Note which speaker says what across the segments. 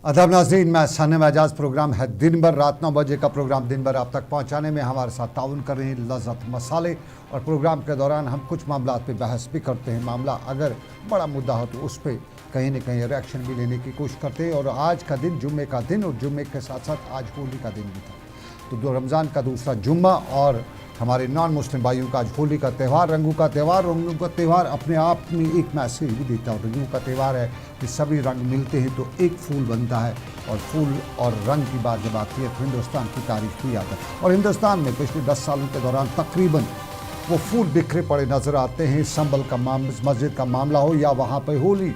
Speaker 1: अदब नाज़रीन, मैं सानिम एजाज। प्रोग्राम है दिन भर रात 9 बजे का प्रोग्राम दिन भर आप तक पहुंचाने में हमारे साथ ताउन कर रहे हैं लज़्ज़त मसाले। और प्रोग्राम के दौरान हम कुछ मामला पे बहस भी करते हैं। मामला अगर बड़ा मुद्दा हो तो उस पर कहीं न कहीं रिएक्शन भी लेने की कोशिश करते हैं। और आज का दिन जुम्मे का दिन, और जुम्मे के साथ साथ आज होली का दिन भी था। तो रमज़ान का दूसरा जुम्मा और हमारे नॉन मुस्लिम भाइयों का आज होली का त्यौहार, रंगों का त्यौहार। रंगों का त्यौहार अपने आप में एक मैसेज भी देता है। रंगों का त्यौहार है कि सभी रंग मिलते हैं तो एक फूल बनता है। और फूल और रंग की बात जब आती है तो हिंदुस्तान की तारीख भी आता है। और हिंदुस्तान में पिछले 10 सालों के दौरान तकरीबन वो फूल बिखरे पड़े नज़र आते हैं। संभल का मस्जिद का मामला हो या वहाँ पर होली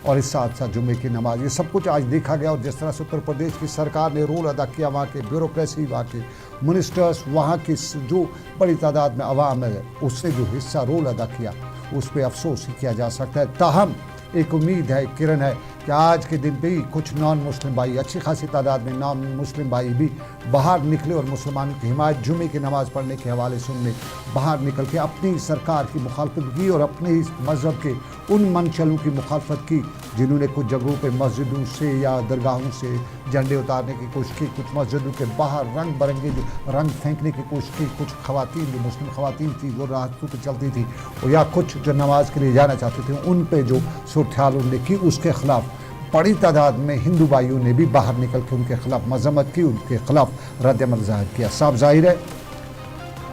Speaker 1: और इस साथ साथ जुम्मे की नमाज, ये सब कुछ आज देखा गया। और जिस तरह से उत्तर प्रदेश की सरकार ने रोल अदा किया, वहाँ के ब्यूरोक्रेसी, वहाँ के मिनिस्टर्स, वहाँ की जो बड़ी तादाद में अवाम है उसने जो हिस्सा रोल अदा किया उस पर अफसोस ही किया जा सकता है। ताहम एक उम्मीद है, किरण है कि आज के दिन पे ही कुछ नॉन मुस्लिम भाई, अच्छी खासी तादाद में नॉन मुस्लिम भाई भी बाहर निकले और मुसलमानों की हिमायत, जुम्मे की नमाज़ पढ़ने के हवाले सुनने बाहर निकल के अपनी सरकार की मुखालफत की और अपने इस मज़हब के उन मनचलों की मुखालफत की जिन्होंने कुछ जगहों पे मस्जिदों से या दरगाहों से झंडे उतारने की कोशिश की। कुछ मस्जिदों के बाहर रंग बरंगे जो रंग फेंकने की कोशिश की। कुछ ख़वातीन जो मुस्लिम ख़वातीन थी वो रास्तों पर चलती थी, और या कुछ जो नमाज के लिए जाना चाहते थे उन पर जो सूरत-ए-हाल उन्होंने की, उसके ख़िलाफ़ बड़ी तादाद में हिंदू भाइयों ने भी बाहर निकल के उनके ख़िलाफ़ मज़म्मत की, उनके ख़िलाफ़ रद्द-ए-अमल ज़ाहिर किया। साफ ज़ाहिर है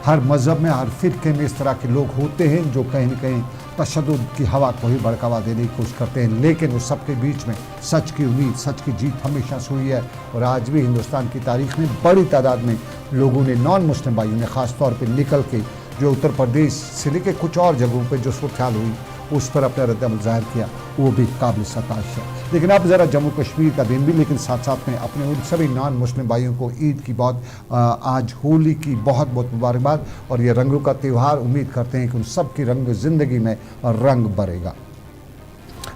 Speaker 1: हर मज़हब में, हर फ़िरक़े में इस तरह के लोग होते हैं जो कहीं न कहीं तशद्दुद की हवा को ही भड़कावा देने की कोशिश करते हैं। लेकिन उस सब के बीच में सच की उम्मीद, सच की जीत हमेशा से हुई है। और आज भी हिंदुस्तान की तारीख़ में बड़ी तादाद में लोगों ने, नॉन मुस्लिम भाइयों ने ख़ास तौर पर निकल के जो उत्तर प्रदेश से लेकर कुछ और जगहों पर जो सूरत-ए-हाल हुई उस पर अपना रद्द-ए-अमल ज़ाहिर किया, वो भी काबिल सताश है। लेकिन अब ज़रा जम्मू कश्मीर का दिन भी, लेकिन साथ साथ में अपने उन सभी नॉन मुस्लिम भाइयों को ईद की आज होली की बहुत बहुत मुबारकबाद। और ये रंगों का त्यौहार, उम्मीद करते हैं कि उन सब की रंग ज़िंदगी में रंग भरेगा।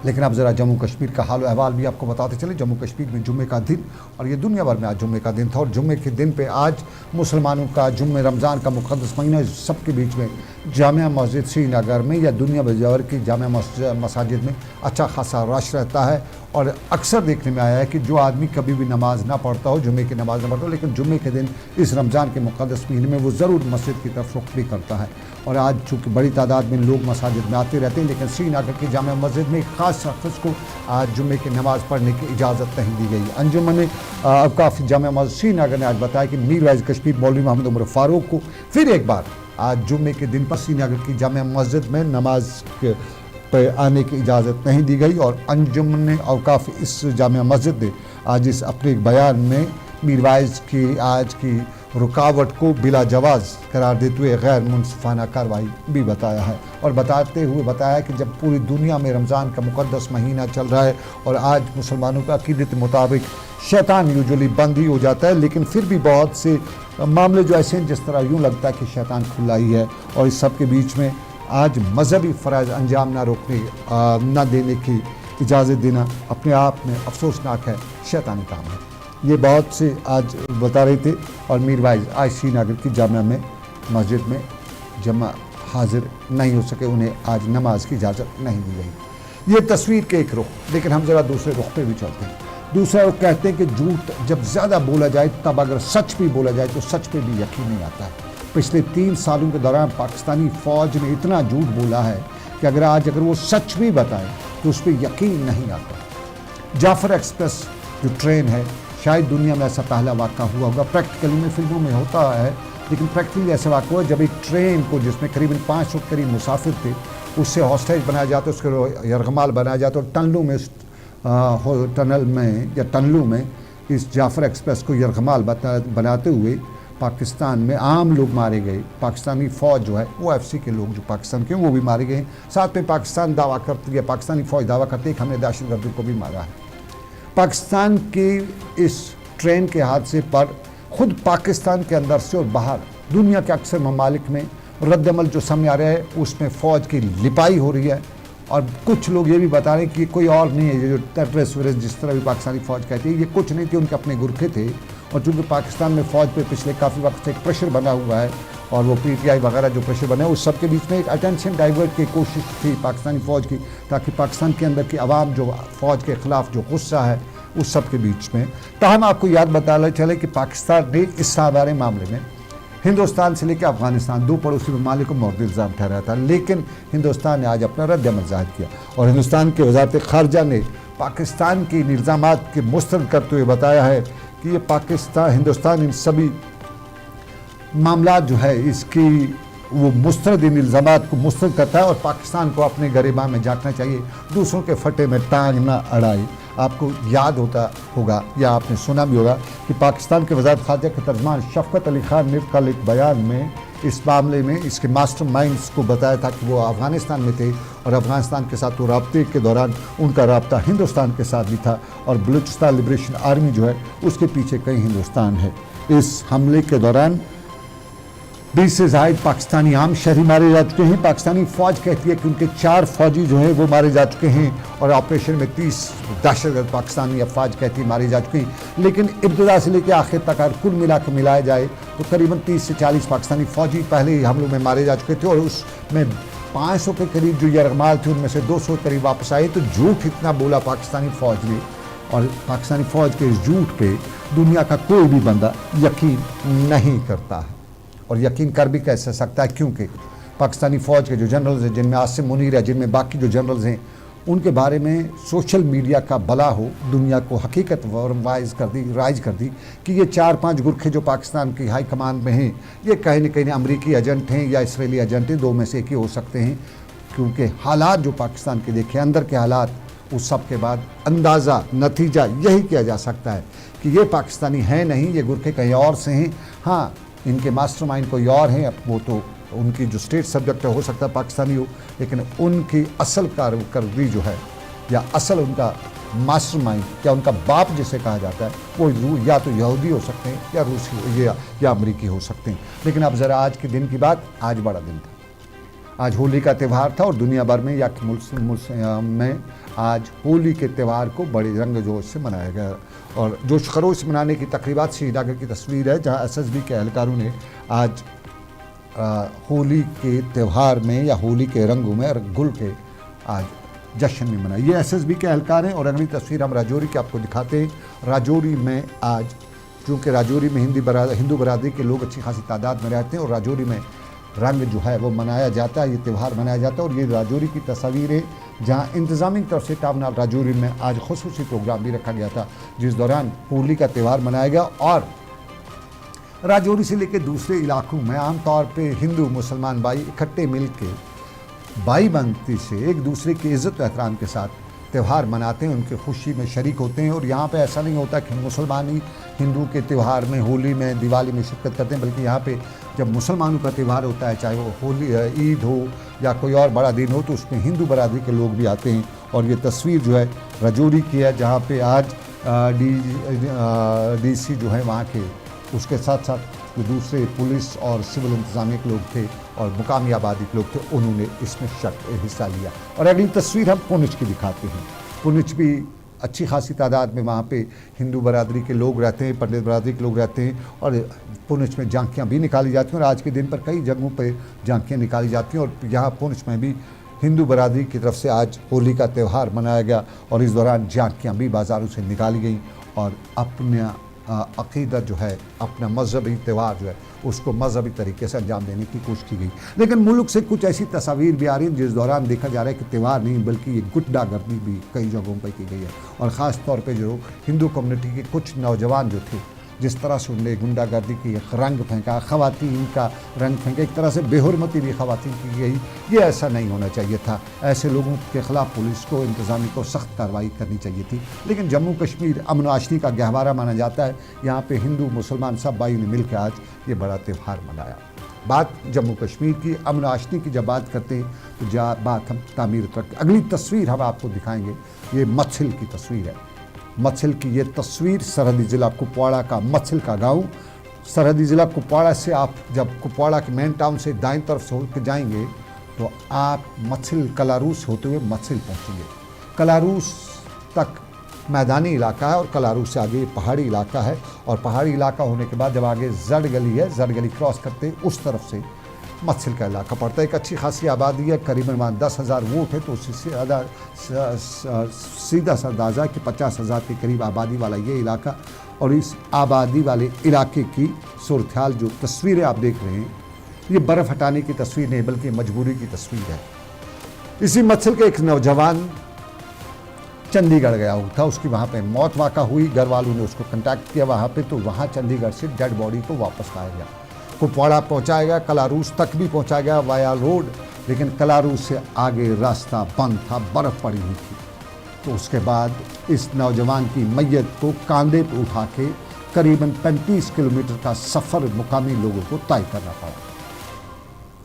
Speaker 1: लेकिन अब ज़रा जम्मू कश्मीर का हाल अहवाल भी आपको बताते चले। जम्मू कश्मीर में जुम्मे का दिन, और ये दुनिया भर में आज जुम्मे का दिन था। और जुम्मे के दिन पे आज मुसलमानों का जुम्मे, रमज़ान का मुक़द्दस महीना, सबके बीच में जामिया मस्जिद श्रीनगर में या दुनिया भर की जामिया मसाजिद में अच्छा खासा रश रहता है। और अक्सर देखने में आया है कि जो आदमी कभी भी नमाज़ ना पढ़ता हो, जुम्मे की नमाज़ ना पढ़ता हो, लेकिन जुम्मे के दिन इस रमज़ान के मुक़द्दस महीने में वो ज़रूर मस्जिद की तरफ रुख भी करता है। और आज चूँकि बड़ी तादाद में लोग मसाजिद में आते रहते हैं, लेकिन श्रीनगर की जामिया मस्जिद में एक ख़ास शख्स को आज जुम्मे की नमाज़ पढ़ने की इजाज़त नहीं दी गई। अंजुमन औक़ाफ़ जामिया मस्जिद श्रीनगर ने आज बताया कि मीर वाइज़ कश्मीर मौलवी मोहम्मद उमर फ़ारूक को फिर एक बार आज जुम्मे के दिन पर श्रीनगर की जामिया मस्जिद में नमाज पर आने की इजाज़त नहीं दी गई। और अंजुमन औक़ाफ़ इस जामिया मस्जिद ने आज इस अपने एक बयान में मीर वाइज़ की आज की रुकावट को बिला जवाज़ करार देते हुए गैर मुनसिफाना कार्रवाई भी बताया है। और बताते हुए बताया कि जब पूरी दुनिया में रमज़ान का मुक़द्दस महीना चल रहा है और आज मुसलमानों का अक़ीदत के मुताबिक शैतान यूजुअली बंद ही हो जाता है, लेकिन फिर भी बहुत से मामले जो ऐसे हैं जिस तरह यूँ लगता है कि शैतान खुला ही है। और इस सब के बीच में आज मजहबी फ़राइज़ अंजाम ना रोकने, ना देने की इजाज़त देना अपने आप में अफसोसनाक है, शैतानी काम है। ये बहुत से आज बता रहे थे। और मीर वाइज़ आज श्रीनगर की जामिया में मस्जिद में जमा हाजिर नहीं हो सके, उन्हें आज नमाज की इजाज़त नहीं दी गई। ये तस्वीर के एक रुख। लेकिन हम ज़रा दूसरे रुख पे भी चलते हैं। दूसरा वो कहते हैं कि झूठ जब ज़्यादा बोला जाए, तब अगर सच भी बोला जाए तो सच पे भी यकीन नहीं आता है। पिछले 3 सालों के दौरान पाकिस्तानी फ़ौज ने इतना झूठ बोला है कि अगर वो सच भी बताएं तो उस पर यकीन नहीं आता। जाफ़र एक्सप्रेस जो ट्रेन है, शायद दुनिया में ऐसा पहला वाक़ा हुआ होगा। प्रैक्टिकली में फिल्मों में होता है, लेकिन प्रैक्टिकली ऐसा वाक़ा हुआ जब एक ट्रेन को, जिसमें करीबन 500 के करीब मुसाफिर थे, उससे हॉस्टेज बनाया जाता, उसके यरगमाल बनाया जाता और टनलों में इस जाफ़र एक्सप्रेस को यरगमाल बनाते हुए पाकिस्तान में आम लोग मारे गए। पाकिस्तानी फ़ौज जो है, वो OIC के लोग जो पाकिस्तान के वो भी मारे गए। साथ में पाकिस्तान दावा करती है, पाकिस्तानी फ़ौज दावा करती है कि हमने दहशतगर्दों को भी मारा है। पाकिस्तान की इस ट्रेन के हादसे पर ख़ुद पाकिस्तान के अंदर से और बाहर दुनिया के अक्सर ममालिक में रद्द-ए-अमल जो सामने आ रहा है उसमें फ़ौज की लिपाई हो रही है। और कुछ लोग ये भी बता रहे हैं कि कोई और नहीं है, ये जो टेररिस्ट वेरिस्ट जिस तरह भी पाकिस्तानी फ़ौज कहती है, ये कुछ नहीं थे, उनके अपने गुरखे थे। और चूँकि पाकिस्तान में फ़ौज पे पिछले काफ़ी वक्त से एक प्रेशर बना हुआ है और वो PTI वगैरह जो प्रेशर बना है, उस सब के बीच में एक अटेंशन डाइवर्ट की कोशिश थी पाकिस्तानी फ़ौज की, ताकि पाकिस्तान के अंदर की आवाम जो फ़ौज के ख़िलाफ़ जो गुस्सा है उस सब के बीच में। ताहम आपको याद बताना चले कि पाकिस्तान ने इस सारे मामले में हिंदुस्तान से लेकर अफगानिस्तान 2 पड़ोसी ममालिक को मौत इल्ज़ाम ठहराया था, लेकिन हिंदुस्तान ने आज अपना रद्द-ए-अमल ज़ाहिर किया और हिंदुस्तान के वज़ारत ख़ारजा ने पाकिस्तान के इन इल्ज़ामात के मुस्तरद करते हुए बताया है कि ये हिंदुस्तान इन सभी मामला जो है इसकी वो मुस्तरद इन इल्ज़ामात को मुस्तरद करता है और पाकिस्तान को अपने गरिमा में झांकना चाहिए, दूसरों के फटे में टांग ना अड़ाए। आपको याद होगा या आपने सुना भी होगा कि पाकिस्तान के वज़ारत ख़ारजा के तर्जमान शफ़क़त अली ख़ान ने कल एक बयान में इस मामले में इसके मास्टर माइंड्स को बताया था कि वो अफ़गानिस्तान में थे और अफ़गानिस्तान के साथ वो राब्ते के दौरान उनका राब्ता हिंदुस्तान के साथ भी था और बलूचिस्तान लिबरेशन आर्मी जो है उसके पीछे कहीं हिंदुस्तान है। इस हमले के दौरान 20 से ज़ायद पाकिस्तानी आम शहरी मारे जा चुके हैं। पाकिस्तानी फ़ौज कहती है कि उनके 4 फ़ौजी जो हैं वो मारे जा चुके हैं और ऑपरेशन में 30 दहशतगर्द पाकिस्तानी अफवाज कहती है मारे जा चुके हैं। लेकिन इब्तिदा से लेकर आखिर तक अगर कुल मिला के मिलाया जाए तो करीबन 30 से 40 पाकिस्तानी फ़ौजी पहले ही हमलों में मारे जा चुके थे और उसमें 500 के करीब जो यरगमाल थे उनमें से 200 करीब वापस आए। तो झूठ इतना बोला पाकिस्तानी फ़ौज ने और पाकिस्तानी फ़ौज के इस झूठ पे दुनिया का कोई भी बंदा यकीन नहीं करता है और यकीन कर भी कैसे सकता है, क्योंकि पाकिस्तानी फ़ौज के जो जनरल्स हैं जिनमें आसिम मुनीर है, जिनमें बाकी जो जनरल्स हैं, उनके बारे में सोशल मीडिया का भला हो दुनिया को हकीकत राइज कर दी कि ये 4-5 गुरखे जो पाकिस्तान की हाई कमान में हैं ये कहीं न कहीं अमरीकी एजेंट हैं या इसराइली एजेंट हैं, 2 में से एक ही हो सकते हैं। क्योंकि हालात जो पाकिस्तान के देखे अंदर के हालात, उस सब के बाद अंदाज़ा नतीजा यही किया जा सकता है कि ये पाकिस्तानी हैं नहीं, ये गुरखे कहीं और से हैं। हाँ, इनके मास्टरमाइंड कोई और हैं, वो तो उनकी जो स्टेट सब्जेक्ट हो सकता है पाकिस्तानी हो, लेकिन उनकी असल कारकर्दगी जो है या असल उनका मास्टरमाइंड या उनका बाप जिसे कहा जाता है वो या तो यहूदी हो सकते हैं या रूसी या अमरीकी हो सकते हैं। लेकिन अब ज़रा आज के दिन की बात, आज बड़ा दिन था, आज होली का त्यौहार था और दुनिया भर में या मुल्क में आज होली के त्यौहार को बड़े रंग जोश से मनाया गया और जोश खरोश से मनाने की तकरीबात श्रीनगर की तस्वीर है जहां एसएसबी के एहलकारों ने आज होली के त्यौहार में या होली के रंगों में गुल के आज जश्न भी मनाया। ये एसएसबी के एहलकार हैं और अगली तस्वीर हम राजौरी की आपको दिखाते हैं। राजौरी में आज, चूँकि राजौरी में हिंदू बरादरी के लोग अच्छी खासी तादाद में रहते हैं और राजौरी में रंग जो है वो मनाया जाता है, ये त्यौहार मनाया जाता है और ये राजौरी की तस्वीरें जहाँ इंतज़ामी तरफ से टाउन राजौरी में आज खुसूसी प्रोग्राम भी रखा गया था जिस दौरान होली का त्यौहार मनाया गया। और राजौरी से लेकर दूसरे इलाकों में आम तौर पे हिंदू मुसलमान भाई इकट्ठे मिल के भाई बंधती से एक दूसरे की इज़्ज़त व एहतराम के साथ त्यौहार मनाते हैं, उनकी खुशी में शरीक होते हैं। और यहाँ पे ऐसा नहीं होता कि मुसलमान ही हिंदू के त्यौहार में, होली में, दिवाली में शिरकत करते हैं, बल्कि यहाँ पे जब मुसलमानों का त्यौहार होता है, चाहे वो होली ईद हो या कोई और बड़ा दिन हो, तो उसमें हिंदू बरादरी के लोग भी आते हैं। और ये तस्वीर जो है राजौरी की है जहाँ पे आज डीसी जो है वहाँ के, उसके साथ साथ जो दूसरे पुलिस और सिविल इंतज़ामिया के लोग थे और मुकामी आबादी के लोग थे, उन्होंने इसमें हिस्सा लिया। और अगली तस्वीर हम पुंछ की दिखाते हैं। पुंछ भी अच्छी खासी तादाद में वहाँ पे हिंदू बरादरी के लोग रहते हैं, पंडित बरादरी के लोग रहते हैं और पुंछ में झांकियाँ भी निकाली जाती हैं और आज के दिन पर कई जगहों पर झांकियाँ निकाली जाती हैं। और यहाँ पुंछ में भी हिंदू बरादरी की तरफ से आज होली का त्यौहार मनाया गया और इस दौरान झांकियाँ भी बाज़ारों से निकाली गई और अपना अक़ीदत जो है, अपना मजहबी त्यौहार जो है, उसको मजहबी तरीके से अंजाम देने की कोशिश की गई। लेकिन मुल्क से कुछ ऐसी तस्वीर भी आ रही हैं जिस दौरान देखा जा रहा है कि त्यौहार नहीं बल्कि ये गुंडागर्दी भी कई जगहों पर की गई है। और ख़ास तौर पे जो हिंदू कम्युनिटी के कुछ नौजवान जो थे, जिस तरह से उन्होंने गुंडागर्दी की, रंग फेंका, ख़वातीन का रंग फेंका, एक तरह से बेहुरमती भी ख़वातीन की गई, ये ऐसा नहीं होना चाहिए था। ऐसे लोगों के ख़िलाफ़ पुलिस को, इंतज़ामी को सख्त कार्रवाई करनी चाहिए थी। लेकिन जम्मू कश्मीर अमन आशनी का गहवारा माना जाता है। यहाँ पे हिंदू मुसलमान सब भाई ने मिल के आज ये बड़ा त्यौहार मनाया। बात जम्मू कश्मीर की अमन आशनी की जब बात करते हैं तो बात हम तामीर तक। अगली तस्वीर हम आपको दिखाएँगे, ये मत्सिल की तस्वीर है। मत्सिल की ये तस्वीर सरहदी ज़िला कुपवाड़ा का मत्सिल का गांव। सरहदी ज़िला कुपवाड़ा से आप जब कुपवाड़ा के मेन टाउन से दाईं तरफ से होकर जाएंगे तो आप मत्सिल कलारूस होते हुए मत्सिल पहुंचेंगे। कलारूस तक मैदानी इलाका है और कलारूस से आगे पहाड़ी इलाका है और पहाड़ी इलाका होने के बाद जब आगे जड़ गली है, जड़ गली क्रॉस करते उस तरफ से मत्सिल का इलाका पड़ता है। एक अच्छी खासी आबादी है, करीबन 10,000 वोट है, तो उससे सीधा सा अंदाज़ा कि 50,000 के करीब आबादी वाला ये इलाका। और इस आबादी वाले इलाके की सूरत हाल, जो तस्वीरें आप देख रहे हैं, ये बर्फ़ हटाने की तस्वीर नहीं बल्कि मजबूरी की तस्वीर है। इसी मत्सिल के एक नौजवान चंडीगढ़ गया हुआ था, उसकी वहाँ पे मौत वाक़ा हुई। घर वालों ने उसको कंटैक्ट किया वहाँ पे, तो वहाँ चंडीगढ़ से डेड बॉडी को वापस लाया गया, कुपवाड़ा पहुँचाया गया, कलारूस तक भी पहुँचा गया वाया रोड, लेकिन कलारूस से आगे रास्ता बंद था, बर्फ़ पड़ी हुई थी। तो उसके बाद इस नौजवान की मैयत को कांधे पर उठा के करीबन 35 किलोमीटर का सफ़र मुकामी लोगों को तय करना पड़ा।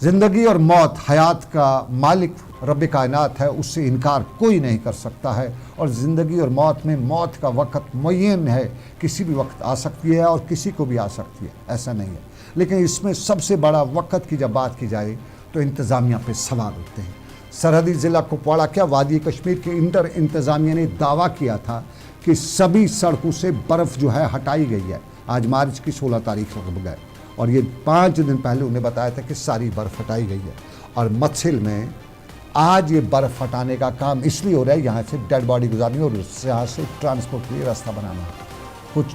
Speaker 1: ज़िंदगी और मौत, हयात का मालिक रब कायनात है, उससे इनकार कोई नहीं कर सकता है। और ज़िंदगी और मौत में मौत का वक़्त मुय्यन है, किसी भी वक्त आ सकती है और किसी को भी आ सकती है, ऐसा नहीं है। लेकिन इसमें सबसे बड़ा वक़्त की जब बात की जाए तो इंतज़ामिया पे सवाल उठते हैं। सरहदी ज़िला कुपवाड़ा क्या वादी कश्मीर के इंटर इंतज़ामिया ने दावा किया था कि सभी सड़कों से बर्फ़ जो है हटाई गई है। आज मार्च की 16 तारीख हो गए और ये 5 दिन पहले उन्हें बताया था कि सारी बर्फ़ हटाई गई है। और मत्सिल में आज ये बर्फ़ हटाने का काम इसलिए हो रहा है, यहाँ से डेड बॉडी गुजारनी और यहाँ से ट्रांसपोर्ट के लिए रास्ता बनाना है। कुछ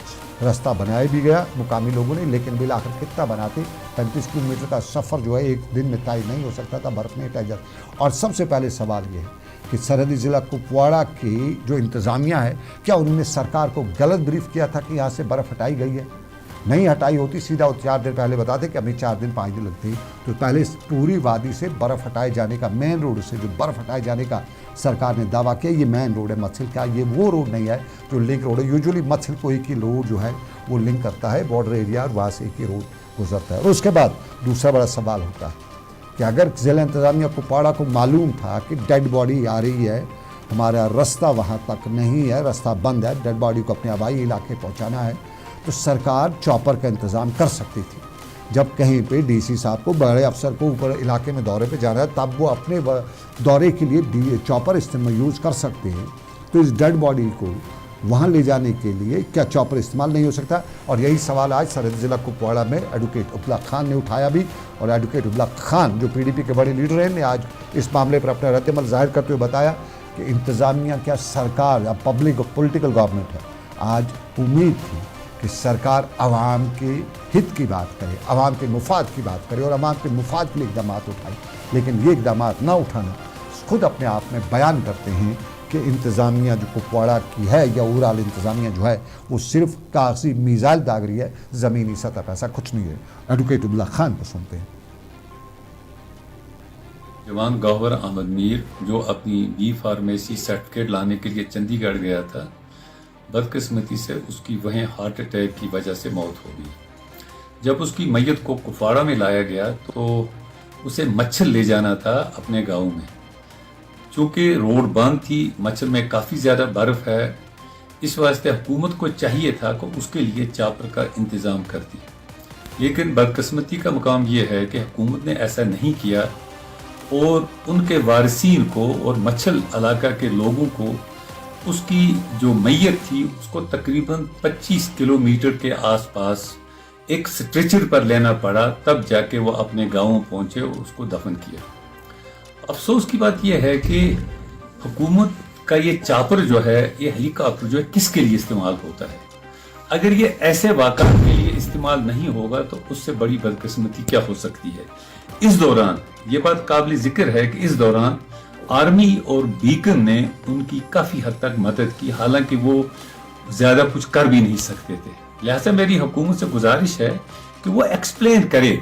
Speaker 1: रास्ता बनाया भी गया मुकामी लोगों ने, लेकिन बिल आखिर कितना बनाते। 35 किलोमीटर का सफ़र जो है एक दिन में तय नहीं हो सकता था, बर्फ़ में हटाई जाती। और सबसे पहले सवाल ये है कि सरहदी ज़िला कुपवाड़ा की जो इंतज़ामिया है, क्या उन्होंने सरकार को गलत ब्रीफ किया था कि यहाँ से बर्फ़ हटाई गई है? नहीं हटाई होती, सीधा 4 दिन पहले बताते कि अभी 4 दिन 5 दिन लगते ही, तो पहले पूरी वादी से बर्फ़ हटाए जाने का, मेन रोड से जो बर्फ़ हटाए जाने का सरकार ने दावा किया, ये मेन रोड है मत्सिल का, ये वो रोड नहीं है जो लिंक रोड है। यूजुअली मत्सिल को एक ही रोड जो है वो लिंक करता है बॉर्डर एरिया, और वहाँ से एक ही रोड गुजरता है। और उसके बाद दूसरा बड़ा सवाल होता है कि अगर ज़िला इंतज़ामिया कुपवाड़ा को मालूम था कि डेड बॉडी आ रही है, हमारा रास्ता वहाँ तक नहीं है, रास्ता बंद है, डेड बॉडी को अपने आबाई इलाके पहुँचाना है, तो सरकार चॉपर का इंतज़ाम कर सकती थी। जब कहीं पे डीसी साहब को, बड़े अफसर को ऊपर इलाके में दौरे पे जाना है, तब वो अपने दौरे के लिए चॉपर इस्तेमाल यूज़ कर सकते हैं। तो इस डेड बॉडी को वहाँ ले जाने के लिए क्या चॉपर इस्तेमाल नहीं हो सकता? और यही सवाल आज सरहदी ज़िला कुपवाड़ा में एडवोकेट उपला खान ने उठाया भी। और एडवोकेट उपला खान जो PDP के बड़े लीडर हैं, ने आज इस मामले पर अपना रद्दअमल जाहिर करते हुए बताया कि इंतज़ामिया क्या सरकार अब पब्लिक पॉलिटिकल गवर्नमेंट है। आज उम्मीद थी कि सरकार आवाम के हित की बात करे, आवाम के मुफाद की बात करे और आवाम के मुफाद के लिए इकदाम उठाए, लेकिन ये इकदाम ना उठाना खुद अपने आप में बयान करते हैं कि इंतज़ामिया जो कुपवाड़ा की है या ओवरऑल इंतज़ामिया जो है वो सिर्फ कागजी मिसाइल दाग रही है, ज़मीनी सतह पर ऐसा कुछ नहीं है। एडवोकेट उल्ला खान को सुनते हैं।
Speaker 2: जवान गौहर अहमद मीर जो अपनी बी फार्मेसी सर्टिफिकेट लाने के लिए चंडीगढ़ गया था, बदकिस्मती से उसकी वहीं हार्ट अटैक की वजह से मौत हो गई। जब उसकी मैयत को कुपवाड़ा में लाया गया तो उसे मच्छर ले जाना था अपने गांव में। चूँकि रोड बंद थी, मच्छर में काफ़ी ज़्यादा बर्फ़ है, इस वास्ते हुकूमत को चाहिए था कि उसके लिए चापर का इंतज़ाम करती। लेकिन बदकिस्मती का मुकाम ये है कि हुकूमत ने ऐसा नहीं किया और उनके वारिसीन को और मच्छर इलाका के लोगों को उसकी जो मैयत थी उसको तकरीबन 25 किलोमीटर के आसपास एक स्ट्रेचर पर लेना पड़ा, तब जाके वो अपने गाँव पहुँचे और उसको दफन किया। अफसोस की बात यह है कि हुकूमत का ये चापर जो है, ये हेलीकॉप्टर जो है, किसके लिए इस्तेमाल होता है? अगर ये ऐसे वाक़ा के लिए इस्तेमाल नहीं होगा तो उससे बड़ी बदकिस्मती क्या हो सकती है। इस दौरान ये बात काबिल जिक्र है कि इस दौरान आर्मी और बीकन ने उनकी काफ़ी हद तक मदद की, हालांकि वो ज़्यादा कुछ कर भी नहीं सकते थे। लिहाजा मेरी हुकूमत से गुजारिश है कि वो एक्सप्लेन करे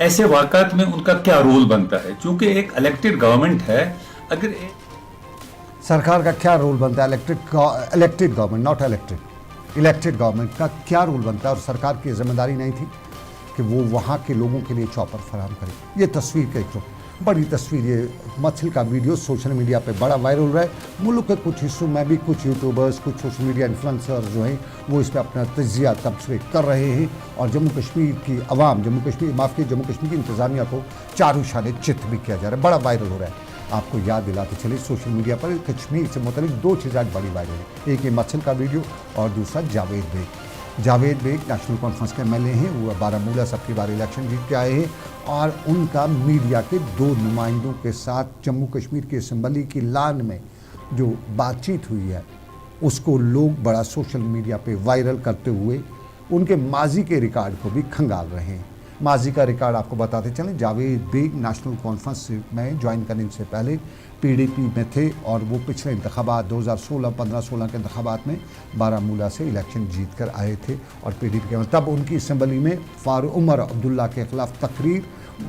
Speaker 2: ऐसे वाक़ात में उनका क्या रोल बनता है, क्योंकि एक इलेक्टेड गवर्नमेंट है। अगर
Speaker 1: सरकार का क्या रोल बनता है, elected government, not elected government का क्या रोल बनता है? और सरकार की जिम्मेदारी नहीं थी कि वो वहाँ के लोगों के लिए चॉपर फराहम करे। ये तस्वीर का एक बड़ी तस्वीर, ये मत्सिल का वीडियो सोशल मीडिया पे बड़ा वायरल हो रहा है। मुल्क के कुछ हिस्सों में भी कुछ यूट्यूबर्स, कुछ सोशल मीडिया इन्फ्लुएंसर जो हैं वो इस पर अपना तजिया तबसरे कर रहे हैं और जम्मू कश्मीर की आवाम, जम्मू कश्मीर की इंतज़ामिया को चारों शाने चित भी किया जा रहा है, बड़ा वायरल हो रहा है। आपको याद दिलाते चलिए, सोशल मीडिया पर कश्मीर से मुतल्लिक 2 चीज़ें आज बड़ी वायरल है, एक ये मत्सिल का वीडियो और दूसरा जावेद बेग। जावेद बेग नेशनल कॉन्फ्रेंस के एमएलए हैं, वो बारामूला सबकी बार इलेक्शन जीत के आए हैं और उनका मीडिया के 2 नुमाइंदों के साथ जम्मू कश्मीर के असम्बली की लान में जो बातचीत हुई है उसको लोग बड़ा सोशल मीडिया पे वायरल करते हुए उनके माजी के रिकॉर्ड को भी खंगाल रहे हैं। माजी का रिकॉर्ड आपको बताते चलें, जावेद बेग नेशनल कॉन्फ्रेंस में ज्वाइन करने से पहले पीडीपी में थे और वो पिछले इंतखाबात 2016, 15-16 के इंतखाबात में बारामूला से इलेक्शन जीत कर आए थे और पीडीपी के तब उनकी असम्बली में फारूक उमर अब्दुल्ला के ख़िलाफ़ तकरीर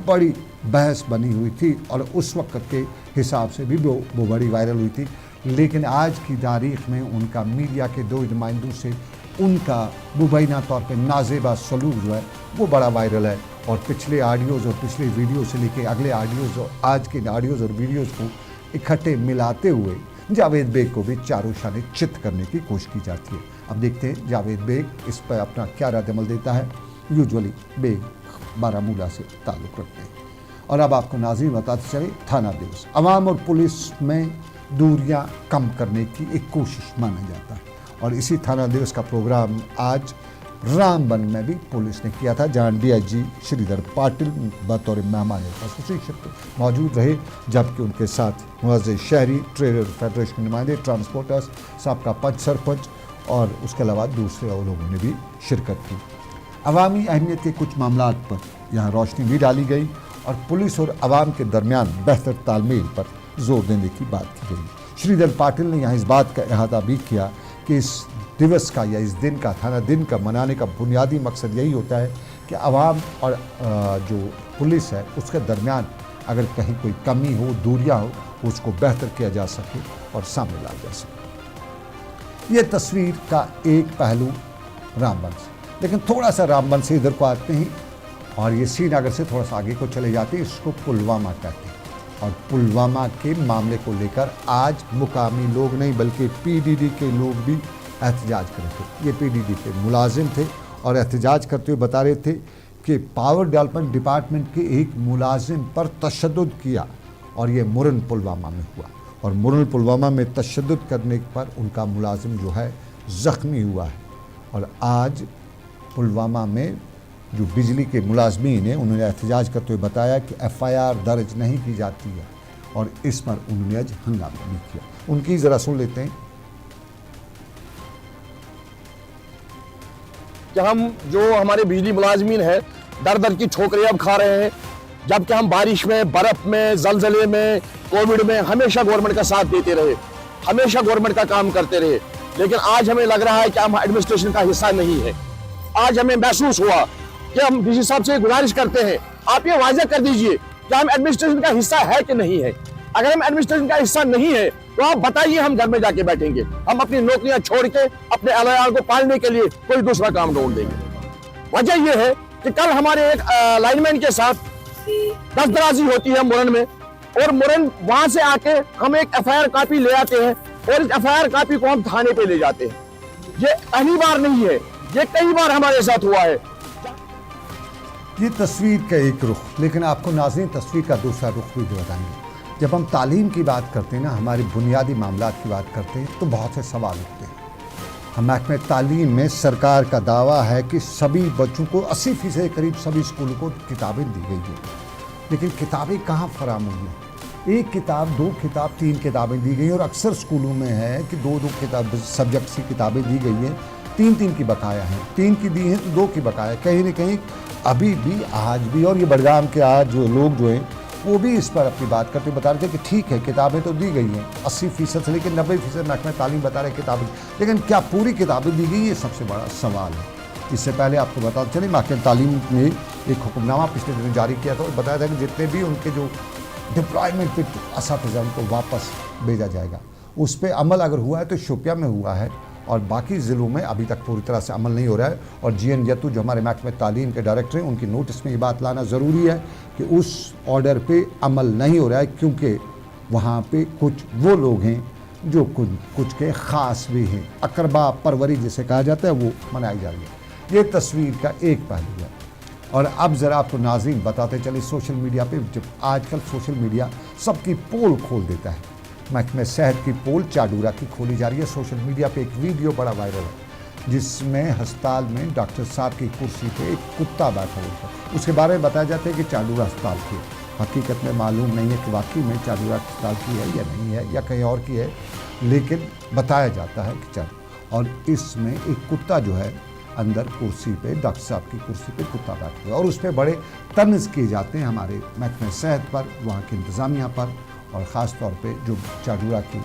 Speaker 1: बड़ी बहस बनी हुई थी और उस वक्त के हिसाब से भी वो बड़ी वायरल हुई थी। लेकिन आज की तारीख़ में उनका मीडिया के 2 नुमाइंदों से उनका मुबैना तौर पे नाजेबा सलूक जो है वो बड़ा वायरल है और पिछले ऑडियोज़ और पिछले वीडियो से लेके अगले ऑडियोज़ और आज के ऑडियोज़ और वीडियोज़ को इकट्ठे मिलाते हुए जावेद बेग को भी चारों शाने चित करने की कोशिश की जाती है। अब देखते हैं जावेद बेग इस पर अपना क्या रद्द-ए-अमल देता है। यूजुअली बेग बारामूला से ताल्लुक़ रखते हैं। और अब आपको नाज़रीन बताते चले, थाना दिवस अवाम और पुलिस में दूरियाँ कम करने की एक कोशिश माना जाता है और इसी थाना दिवस का प्रोग्राम आज रामबन में भी पुलिस ने किया था, जहां डीआईजी श्रीधर पाटिल बतौर मेहमान एसोसिएशन मौजूद रहे, जबकि उनके साथ मुअज़्ज़िज़ शहरी, ट्रेडर फेडरेशन के नुमाइंदे, ट्रांसपोर्टर्स, साबका पंच सरपंच और उसके अलावा दूसरे और लोगों ने भी शिरकत की। अवामी अहमियत के कुछ मामलों पर यहाँ रोशनी भी डाली गई और पुलिस और अवाम के दरमियान बेहतर तालमेल पर जोर देने की बात की गई। श्रीधर पाटिल ने यहाँ इस बात का अहाता भी किया कि इस दिवस का या इस दिन का, थाना दिन का मनाने का बुनियादी मकसद यही होता है कि अवाम और जो पुलिस है उसके दरमियान अगर कहीं कोई कमी हो, दूरियां हो, उसको बेहतर किया जा सके और सामने लाया जा सके। ये तस्वीर का एक पहलू रामबन से, लेकिन थोड़ा सा रामबन से इधर को आते हैं और ये श्रीनगर से थोड़ा सा आगे को चले जाते हैं, इसको पुलवामा कहते हैं। और पुलवामा के मामले को लेकर आज मुकामी लोग नहीं बल्कि पीडीडी के लोग भी एहतजाज कर रहे थे। ये पीडीडी के मुलाजिम थे और एहतजाज करते हुए बता रहे थे कि पावर डेवलपमेंट डिपार्टमेंट के एक मुलाजिम पर तशद्दुद किया और ये मुरन पुलवामा में हुआ और मुरन पुलवामा में तशद्दुद करने पर उनका मुलाजिम जो है ज़ख्मी हुआ है। और आज पुलवामा में जो बिजली के मुलाजमीन हैं उन्होंने एहतजाज करते हुए बताया कि एफआईआर दर्ज नहीं की जाती है और इस पर उन्होंने आज हंगामा भी किया। उनकी ज़रा सुन लेते हैं
Speaker 3: कि हम जो हमारे बिजली मुलाजमीन हैं दर दर की ठोकरें अब खा रहे हैं, जबकि हम बारिश में, बर्फ में, जलजले में, कोविड में हमेशा गवर्नमेंट का साथ देते रहे, हमेशा गवर्नमेंट का काम करते रहे। लेकिन आज हमें लग रहा है कि हम एडमिनिस्ट्रेशन का हिस्सा नहीं है। आज हमें महसूस हुआ कि हम डीसी साहब से गुजारिश करते हैं, आप ये वाज़ेह कर दीजिए कि हम एडमिनिस्ट्रेशन का हिस्सा है कि नहीं है। अगर हम एडमिनिस्ट्रेशन का हिस्सा नहीं है तो आप बताइए, हम घर में जाके बैठेंगे, हम अपनी नौकरियां छोड़ के अपने अलायाल को पालने के लिए कोई दूसरा काम ढूंढ देंगे। वजह यह है कि कल हमारे एक लाइनमैन के साथ दस्तराजी होती है मुरन में और मुरन वहां से आके हम एक एफआईआर कॉपी ले आते हैं और इस एफआईआर कॉपी को हम थाने पे ले जाते हैं। ये पहली बार नहीं है, ये कई बार हमारे साथ हुआ है।
Speaker 1: ये तस्वीर का एक रुख, लेकिन आपको नाज़रीन तस्वीर का दूसरा रुख भी बताएंगे। जब हम तालीम की बात करते हैं ना, हमारे बुनियादी मामलात की बात करते हैं तो बहुत से सवाल उठते हैं। हम महकमे तालीम में सरकार का दावा है कि सभी बच्चों को 80% के करीब सभी स्कूलों को किताबें दी गई हैं, लेकिन किताबें कहाँ फराम हुई हैं? एक किताब, 2 किताब, 3 किताबें दी गई और अक्सर स्कूलों में है कि 2-2 किताब सब्जेक्ट्स की किताबें दी गई हैं, 3-3 की बकाया हैं, 3 की दी हैं तो 2 की बकाया। कहीं न कहीं अभी भी, आज भी, और ये बड़गाम के आज जो लोग जो हैं वो भी इस पर अपनी बात करते बता रहे थे कि ठीक है किताबें तो दी गई हैं 80% से लेकर 90% महकमा तालीम बता रहे किताबें, लेकिन क्या पूरी किताबें दी गई, ये सबसे बड़ा सवाल है। इससे पहले आपको बताते चलिए महकमा तालीम ने एक हुक्मनामा पिछले दिनों जारी किया था और बताया था कि जितने भी उनके जो डिप्लॉयमेंट पे असातिज़ा उनको वापस भेजा जाएगा। उस पर अमल अगर हुआ है तो शोपिया में हुआ है और बाकी ज़िलों में अभी तक पूरी तरह से अमल नहीं हो रहा है। और जीएन यतू जो हमारे महकमे तालीम के डायरेक्टर हैं, उनकी नोटिस में ये बात लाना ज़रूरी है कि उस ऑर्डर पे अमल नहीं हो रहा है, क्योंकि वहाँ पे कुछ वो लोग हैं जो कुछ के ख़ास भी हैं, अकरबा परवरी जिसे कहा जाता है, वो मनाई जा रही है। ये तस्वीर का एक पहलू है। और अब ज़रा आपको नाज़रीन बताते चले सोशल मीडिया पे, जब आजकल सोशल मीडिया सबकी पोल खोल देता है। महकमे सेहत की पोल चाडूरा की खोली जा रही है। सोशल मीडिया पे एक वीडियो बड़ा वायरल है जिसमें अस्पताल में डॉक्टर साहब की कुर्सी पे एक कुत्ता बैठा हुआ था। उसके बारे में बताया जाता है कि चालूरा अस्पताल की। हकीकत में मालूम नहीं है कि वाकई में चालूरा अस्पताल की है या नहीं है या कहीं और की है, लेकिन बताया जाता है कि चल। और इसमें एक कुत्ता जो है अंदर कुर्सी पे, डॉक्टर साहब की कुर्सी पे कुत्ता बैठा हुआ है और उस पर बड़े तंज किए जाते हैं हमारे महकमे सेहत पर, वहाँ की इंतज़ामिया पर, और ख़ास तौर पे जो चालूरा की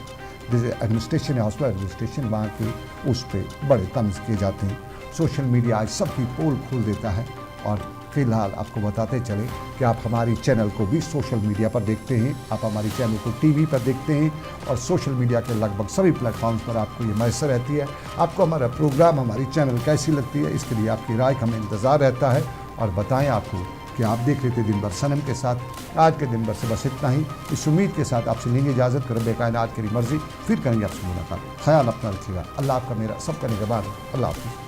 Speaker 1: एडमिनिस्ट्रेशन है, हॉस्पिटल एडमिनिस्ट्रेशन वहाँ की, उस पर बड़े तंज किए जाते हैं। सोशल मीडिया आज सबकी पोल खोल देता है। और फिलहाल आपको बताते चलें कि आप हमारी चैनल को भी सोशल मीडिया पर देखते हैं, आप हमारी चैनल को टीवी पर देखते हैं और सोशल मीडिया के लगभग सभी प्लेटफॉर्म्स पर आपको ये मैसर रहती है। आपको हमारा प्रोग्राम, हमारी चैनल कैसी लगती है, इसके लिए आपकी राय का हमें इंतज़ार रहता है। और बताएं आपको कि आप देख रहे थे दिन भर सनम के साथ। आज के दिन भर से बस इतना ही। इस उम्मीद के साथ आपसे लेंगे इजाज़त, कर रब कायनात की मर्जी, फिर करेंगे आपसे मुलाकात। ख्याल अपना रखिएगा। अल्लाह आपका मेरा सबका निगहबान। अल्लाह हाफ़िज़।